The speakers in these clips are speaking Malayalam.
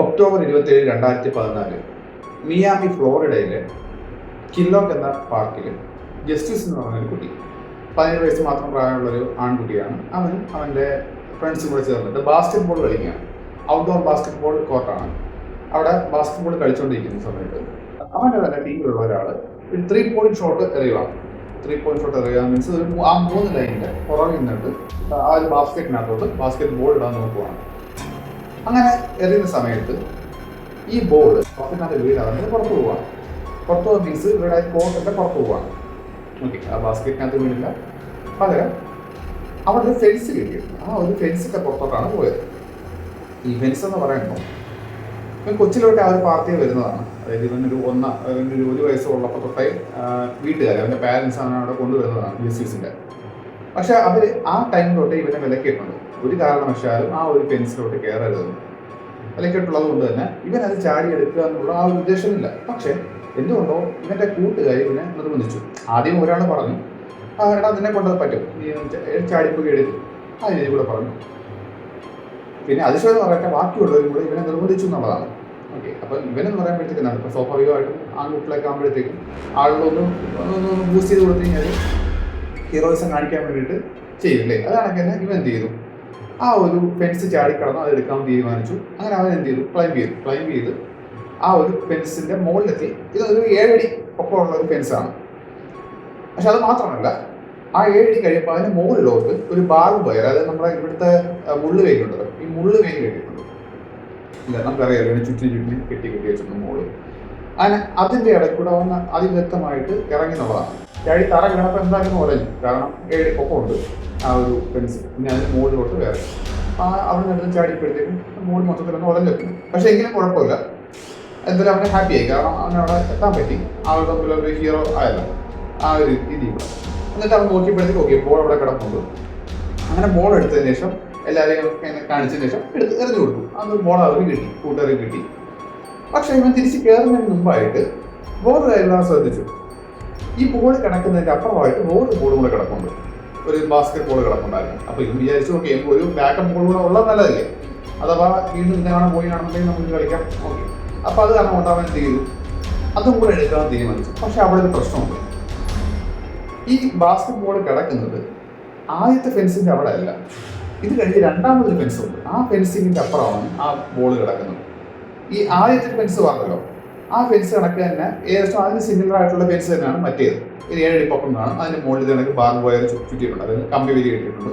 ഒക്ടോബർ 27, 2014 മിയാമി ഫ്ലോറിഡയിലെ കില്ലോക്ക് എന്ന പാർക്കിൽ ജസ്റ്റിസ് എന്ന് പറഞ്ഞൊരു കുട്ടി, 17 വയസ്സ് മാത്രം പ്രായമുള്ളൊരു ആൺകുട്ടിയാണ്. അവൻ്റെ ഫ്രണ്ട്സും കൂടെ ചേർന്നിട്ട് ബാസ്കറ്റ് കളിക്കുകയാണ്. ഔട്ട്ഡോർ ബാസ്കറ്റ് ബോൾ കോർട്ടാണ്. അവിടെ ബാസ്കറ്റ് ബോൾ കളിച്ചുകൊണ്ടിരിക്കുന്ന സമയത്ത് അവൻ്റെ തന്നെ ടീമിലുള്ള ഒരാൾ ഒരു 3 പോയിന്റ് ഷോട്ട് എറിയുകയാണ്. 3 പോയിന്റ് ഷോട്ട് എറിയുക മീൻസ് ആ 3 ലൈനിൻ്റെ പുറകിൽ നിന്നിട്ട് ആ ഒരു ബാസ്കറ്റിനകത്തോട്ട് ബാസ്കറ്റ് ബോൾ ഇടാൻ നോക്കുകയാണ്. അങ്ങനെ എറിയുന്ന സമയത്ത് ഈ ബോൾ ബാസ്കറ്റിനകത്ത് വീഴാതെ പുറത്തു പോവുകയാണ്. പുറത്തു പോകുന്ന മീൻസ് ഇവിടെ കോർട്ടിൻ്റെ പുറത്തു പോവുകയാണ്. ഓക്കെ, ആ ബാസ്കറ്റിനകത്ത് വീണില്ല, പകരം അവിടെ ഒരു ഫെൻസ് കിട്ടിയിട്ടുണ്ട്. ആ ഒരു ഫെൻസിൻ്റെ പുറത്തോട്ടാണ് പോയത്. ഈ ഫെൻസ് എന്ന് പറയുമ്പോൾ ഇവൻ കൊച്ചിലോട്ട് ആ ഒരു പാർട്ടിയിൽ വരുന്നതാണ്. അതായത് ഇവനൊരു 1 വയസ്സുള്ളപ്പോൾ തൊട്ടേ വീട്ടുകാർ, അവൻ്റെ പാരൻസ് അവനെ അവിടെ കൊണ്ടുവരുന്നതാണ് ജസ്റ്റിസിൻ്റെ. പക്ഷെ അവർ ആ ടൈം തൊട്ടേ ഇവനെ വിലക്കിയിട്ടുണ്ട്. ഒരു കാരണവശാലും ആ ഒരു ഫെൻസിലോട്ട് കയറരുതെന്ന് വിലക്കിയിട്ടുള്ളത് കൊണ്ട് തന്നെ ഇവൻ അത് ചാടിയെടുക്കുക എന്നുള്ള ആ ഒരു ഉദ്ദേശമില്ല. പക്ഷെ എന്തുകൊണ്ടോ ഇവൻ്റെ കൂട്ടുകാർ ഇവനെ നിർബന്ധിച്ചു. ആദ്യം ഒരാൾ പറഞ്ഞു, എടാ നിന്നെ കൊണ്ടത് പറ്റും, നീ ചാടിപ്പോയി എടുക്കും, ആ രീതി കൂടെ പറഞ്ഞു. പിന്നെ അതിശയം പറയട്ടെ, ബാക്കിയുള്ളവരും കൂടെ ഇവനെ നിർബന്ധിച്ചു എന്നുള്ളതാണ്. ഓക്കെ, അപ്പം ഇവനെന്ന് പറയുമ്പോഴത്തേക്കാണ് ഇപ്പോൾ സ്വാഭാവികമായിട്ടും ആൺകുട്ടികളൊക്കെ ആകുമ്പോഴത്തേക്കും ആളുകളൊന്ന് ബൂസ്റ്റ് ചെയ്ത് കൊടുത്തു കഴിഞ്ഞാൽ ഹീറോയിസം കാണിക്കാൻ വേണ്ടിയിട്ട് ചെയ്യില്ലേ. അതാണ് തന്നെ ഇവൻ എന്ത് ചെയ്തു, ആ ഒരു ഫെൻസ് ചാടിക്കടന്ന് അത് എടുക്കാൻ തീരുമാനിച്ചു. അങ്ങനെ അവൻ എന്ത് ചെയ്തു, ക്ലൈംബ് ചെയ്ത് ആ ഒരു ഫെൻസിൻ്റെ മുകളിലെത്തി. ഇതൊരു 7 അടി ഒപ്പമുള്ള ഒരു ഫെൻസാണ്. പക്ഷെ അത് മാത്രമല്ല, ആ 7 അടി കഴിയുമ്പോൾ അതിന് മുകളിലോട്ട് ഒരു ബാർബ് വയർ, അതായത് നമ്മുടെ ഇവിടുത്തെ മുള്ളു വേലിയുണ്ടല്ലോ, ഈ മുള്ളു വേലി കെട്ടിയിട്ടുണ്ട്. ഇല്ല, നമുക്കറിയാമല്ലോ, ചുറ്റി കെട്ടി വെച്ചിട്ടുണ്ട് മുകളിൽ. അങ്ങനെ അതിൻ്റെ ഇടയ്ക്ക് കൂടെ വന്ന് അതിവ്യക്തമായിട്ട് ഇറങ്ങി എന്നുള്ളതാണ്. ചാടി തറ കിടന്നപ്പോൾ എന്തായാലും ഉടഞ്ഞു, കാരണം 7 അടി പൊക്കമുണ്ട് ആ ഒരു ഫെൻസ്. പിന്നെ അതിന് മുകളിലോട്ട് വേറെ അവിടെ നിന്ന് ചാടിയപ്പോഴത്തേക്കും മുകളിൽ മൊത്തത്തിലൊന്ന് ഉടഞ്ഞെത്തും. പക്ഷേ എങ്കിലും കുഴപ്പമില്ല, എന്തായാലും അവനെ ഹാപ്പിയായി, കാരണം അവനവിടെ എത്താൻ പറ്റി. ആൾ തമ്മിലൊരു ഹീറോ ആയല്ല ആ ഒരു രീതി കൂടെ. എന്നിട്ട് അവൻ നോക്കിയപ്പോഴത്തേക്ക് ഓക്കെ, ബോൾ അവിടെ കിടപ്പുണ്ട്. അങ്ങനെ ബോൾ എടുത്തതിന് ശേഷം എല്ലാവരെയും കാണിച്ചതിന് ശേഷം എറിഞ്ഞു കൊടുത്തു. അത് ബോൾ അവർക്ക് കിട്ടി, കൂട്ടുകാർക്ക് കിട്ടി. പക്ഷെ ഇവൻ തിരിച്ച് കയറുന്നതിന് മുമ്പായിട്ട് വേറൊരു കാര്യം ശ്രദ്ധിച്ചു. ഈ ബോൾ കിടക്കുന്നതിൻ്റെ അപ്പുറമായിട്ട് വേറൊരു ബോൾ കൂടെ കിടപ്പുണ്ട്, ഒരു ബാസ്കറ്റ് ബോൾ കിടപ്പുണ്ടായിരുന്നു. അപ്പോൾ ഇവൻ വിചാരിച്ചു ഓക്കെ, ഒരു ബാക്കപ്പ് ബോൾ കൂടെ ഉള്ളത് നല്ലതല്ലേ, അഥവാ വീണ്ടും ഇതാണ് പോയി കാണുന്നുണ്ടെങ്കിൽ നമുക്ക് കളിക്കാം. ഓക്കെ, അപ്പോൾ അത് കാരണം കൊണ്ട് അവൻ എന്ത് ചെയ്തു, അതും കൂടെ എടുക്കാൻ തീരുമാനിച്ചു. പക്ഷെ അവിടെ ഒരു പ്രശ്നമുണ്ട്. ഈ ബാസ്കറ്റ് ബോൾ കിടക്കുന്നത് ആദ്യത്തെ ഫെൻസിൻ്റെ അവിടെ അല്ല, ഇത് കഴിഞ്ഞ് രണ്ടാമതൊരു ഫെൻസ് ഉണ്ട്. ആ ഫെൻസിങ്ങിൻ്റെ അപ്പുറമാണ് ആ ബോൾ കിടക്കുന്നത്. ഈ ആദ്യത്തെ ഫെൻസ് പറഞ്ഞല്ലോ, ആ ഫെൻസ് കണക്ക് തന്നെ ഏകദേശം അതിന് സിമിലർ ആയിട്ടുള്ള ഫെൻസ് തന്നെയാണ് മറ്റേത്. ഒരു 7 അടി പൊക്കം കാണും, അതിൻ്റെ മുകളിൽ കണക്ക് ബാർബ് വയർ ചുറ്റിയിട്ടുണ്ട്, അതായത് കമ്പി വേലി കെട്ടിയിട്ടുണ്ട്.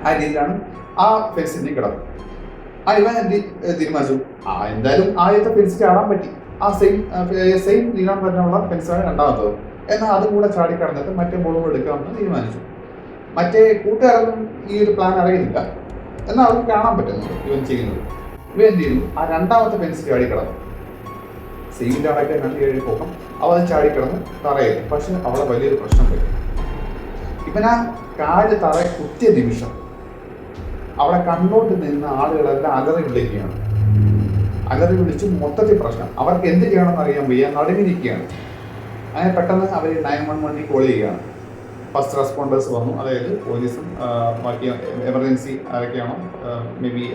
ആ രീതിയിലാണ് ആ ഫെൻസിൻ്റെ കിടപ്പ്. ആ ഇവൻ തീരുമാനിച്ചു, എന്തായാലും ആദ്യത്തെ ഫെൻസ് ചാടാൻ പറ്റി, ആ സെയിം നീളം തന്നെയുള്ള ഫെൻസാണ് രണ്ടാമത്തത്. എന്നാൽ അതും കൂടെ ചാടിക്കടന്നിട്ട് മറ്റേ ബോളും എടുക്കാമെന്ന് തീരുമാനിച്ചു. മറ്റേ കൂട്ടുകാരൊന്നും ഈ ഒരു പ്ലാൻ അറിയുന്നില്ല, എന്നാൽ അവർക്ക് കാണാൻ പറ്റുന്നുണ്ട് ഇവൻ ചെയ്യുന്നത്. ഇവൻ എന്ത് ചെയ്തു, ആ രണ്ടാമത്തെ ഫെൻസ് ചാടിക്കിടന്നു. സെയിമിൻ്റെ അടക്കം 2 7 പൊക്കം അവൻ ചാടിക്കിടന്ന് തറയിൽ. പക്ഷെ അവിടെ വലിയൊരു പ്രശ്നം വരും. ഇവൻ ആ കാല് തറയെ കുത്തിയ നിമിഷം അവിടെ കണ്ടോട്ട് നിന്ന് ആളുകളെല്ലാം അലറി വിളിക്കുകയാണ്. അലറി വിളിച്ച് മൊത്തത്തിൽ പ്രശ്നം. അവർക്ക് എന്ത് ചെയ്യണമെന്ന് അറിയാൻ വയ്യ, നടുങ്ങിരിക്കുകയാണ്. അങ്ങനെ പെട്ടെന്ന് അവർ 911 കോൾ ചെയ്യുകയാണ്. ഫസ്റ്റ് റെസ്പോണ്ടേഴ്സ് വന്നു, അതായത് പോലീസും ബാക്കി എമർജൻസി ആരൊക്കെയാണോ, മേ ബി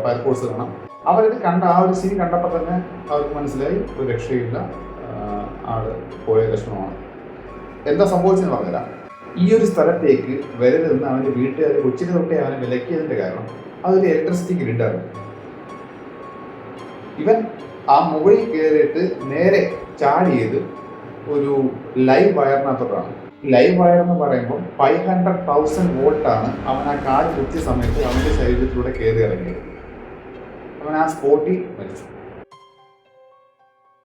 ഫയർഫോഴ്സ് വേണം. അവരത് കണ്ട ആ ഒരു സീൻ കണ്ടപ്പോൾ തന്നെ അവർക്ക് മനസ്സിലായി ഒരു രക്ഷയില്ല, ആള് പോയ ലക്ഷണമാണ്. എന്താ സംഭവിച്ചെന്ന് പറഞ്ഞുതരാം. ഈ ഒരു സ്ഥലത്തേക്ക് വരരുതെന്ന് അവൻ്റെ വീട്ടുകാർ കൊച്ചിന് തൊട്ടേ അവനെ വിലക്കിയതിൻ്റെ കാരണം അതൊരു ഇലക്ട്രിസിറ്റി ഗ്രിഡാണ്. ഇവൻ ആ മുകളിൽ കയറിയിട്ട് നേരെ ചാടിയത് ഒരു ലൈവ് വയറിനകത്തോട്ടാണ്. ലൈവ് വയർ എന്ന് പറയുമ്പോൾ 500,000 വോൾട്ടാണ് അവൻ ആ കാല് കുത്തിയ സമയത്ത് അവൻ്റെ ശരീരത്തിലൂടെ കയറി ഇറങ്ങിയത്. അവൻ ആ സ്പോട്ടിൽ മരിച്ചു.